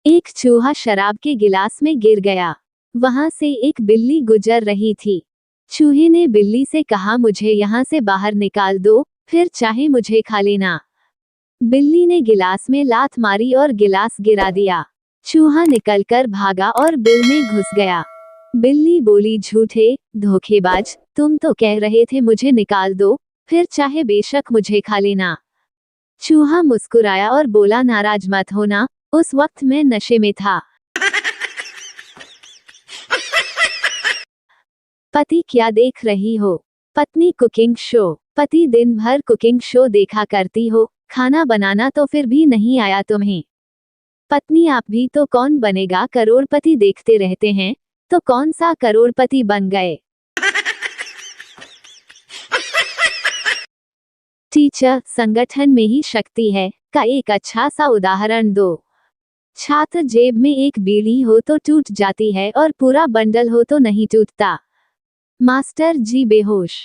एक चूहा शराब के गिलास में गिर गया। वहां से एक बिल्ली गुजर रही थी। चूहे ने बिल्ली से कहा, मुझे यहाँ से बाहर निकाल दो, फिर चाहे मुझे खा लेना। बिल्ली ने गिलास में लात मारी और गिलास गिरा दिया। चूहा निकलकर भागा और बिल में घुस गया। बिल्ली बोली, झूठे धोखेबाज, तुम तो कह रहे थे मुझे निकाल दो, फिर चाहे बेशक मुझे खा लेना। चूहा मुस्कुराया और बोला, नाराज मत होना, उस वक्त मैं नशे में था। पति, क्या देख रही हो? पत्नी, कुकिंग शो। पति, दिन भर कुकिंग शो देखा करती हो, खाना बनाना तो फिर भी नहीं आया तुम्हें। पत्नी, आप भी तो कौन बनेगा, करोड़पति देखते रहते हैं, तो कौन सा करोड़पति बन गए। टीचर, संगठन में ही शक्ति है का एक अच्छा सा उदाहरण दो। छात्र, जेब में एक बीड़ी हो तो टूट जाती है और पूरा बंडल हो तो नहीं टूटता। मास्टर जी बेहोश।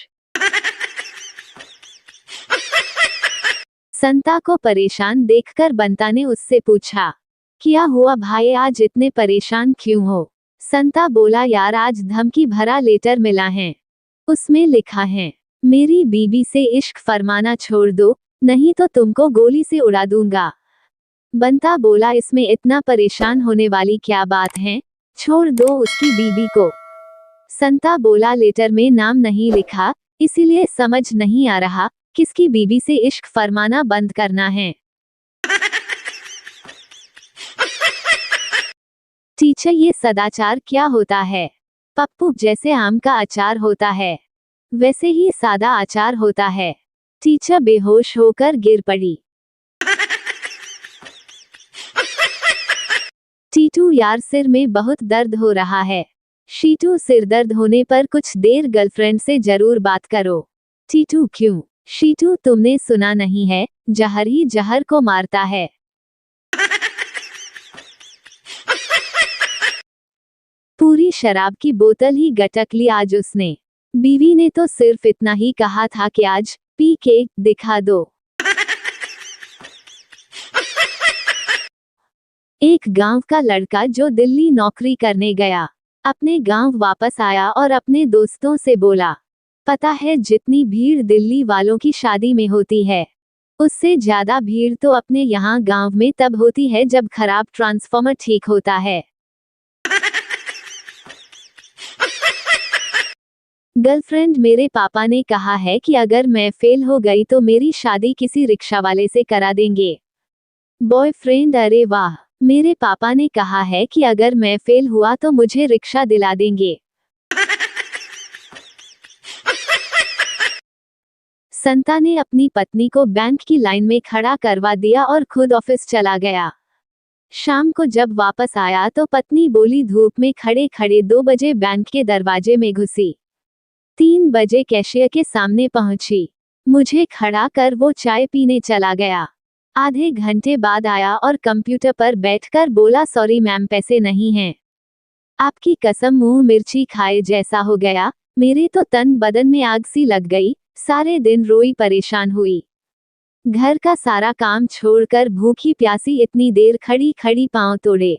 संता को परेशान देखकर बंता ने उससे पूछा, क्या हुआ भाई, आज इतने परेशान क्यों हो? संता बोला, यार आज धमकी भरा लेटर मिला है। उसमें लिखा है, मेरी बीबी से इश्क फरमाना छोड़ दो, नहीं तो तुमको गोली से उड़ा दूंगा। बंता बोला, इसमें इतना परेशान होने वाली क्या बात है, छोड़ दो उसकी बीबी को। संता बोला, लेटर में नाम नहीं लिखा, इसीलिए समझ नहीं आ रहा किसकी बीबी से इश्क फरमाना बंद करना है। टीचर, ये सदाचार क्या होता है? पप्पू, जैसे आम का अचार होता है, वैसे ही सादा आचार होता है। टीचर बेहोश होकर गिर पड़ी। टीटू, यार सिर में बहुत दर्द हो रहा है। शीटू, सिर दर्द होने पर कुछ देर गर्लफ्रेंड से जरूर बात करो। टीटू, क्यों? शीटू, तुमने सुना नहीं है, जहर ही जहर को मारता है। पूरी शराब की बोतल ही गटक ली आज उसने। बीवी ने तो सिर्फ इतना ही कहा था कि आज पी के दिखा दो। एक गांव का लड़का जो दिल्ली नौकरी करने गया, अपने गांव वापस आया और अपने दोस्तों से बोला, पता है जितनी भीड़ दिल्ली वालों की शादी में होती है, उससे ज्यादा भीड़ तो अपने यहाँ गांव में तब होती है जब खराब ट्रांसफार्मर ठीक होता है। गर्लफ्रेंड, मेरे पापा ने कहा है कि अगर मैं फेल हो गई तो मेरी शादी किसी रिक्शा वाले से करा देंगे। बॉयफ्रेंड, अरे वाह, मेरे पापा ने कहा है कि अगर मैं फेल हुआ तो मुझे रिक्शा दिला देंगे। संता ने अपनी पत्नी को बैंक की लाइन में खड़ा करवा दिया और खुद ऑफिस चला गया। शाम को जब वापस आया तो पत्नी बोली, धूप में खड़े खड़े 2 बजे बैंक के दरवाजे में घुसी, 3 बजे कैशियर के सामने पहुंची, मुझे खड़ा कर वो चाय पीने चला गया। आधे घंटे बाद आया और कंप्यूटर पर बैठकर बोला, सॉरी मैम, पैसे नहीं हैं। आपकी कसम, मुंह मिर्ची खाए जैसा हो गया, मेरे तो तन बदन में आग सी लग गई, सारे दिन रोई परेशान हुई। घर का सारा काम छोड़कर भूखी प्यासी इतनी देर खड़ी खड़ी पांव तोड़े,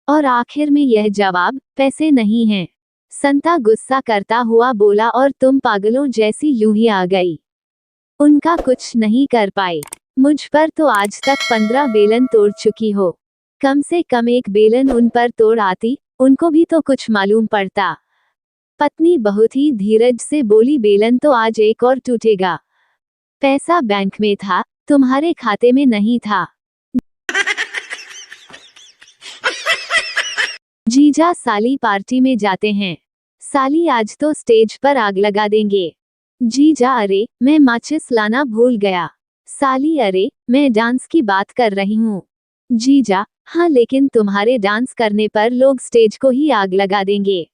और आखिर में यह जवाब, पैसे नहीं हैं। संता गुस्सा करता हुआ बोला, और तुम पागलों जैसी यूं ही आ गई। उनका कुछ नहीं कर पाए, मुझ पर तो आज तक 15 बेलन तोड़ चुकी हो, कम से कम एक बेलन उन पर तोड़ आती, उनको भी तो कुछ मालूम पड़ता। पत्नी बहुत ही धीरज से बोली, बेलन तो आज एक और टूटेगा, पैसा बैंक में था, तुम्हारे खाते में नहीं था। जीजा साली पार्टी में जाते हैं, साली आज तो स्टेज पर आग लगा देंगे। जीजा, अरे मैं माचिस लाना भूल गया। साली, अरे मैं डांस की बात कर रही हूँ। जीजा, हाँ लेकिन तुम्हारे डांस करने पर लोग स्टेज को ही आग लगा देंगे।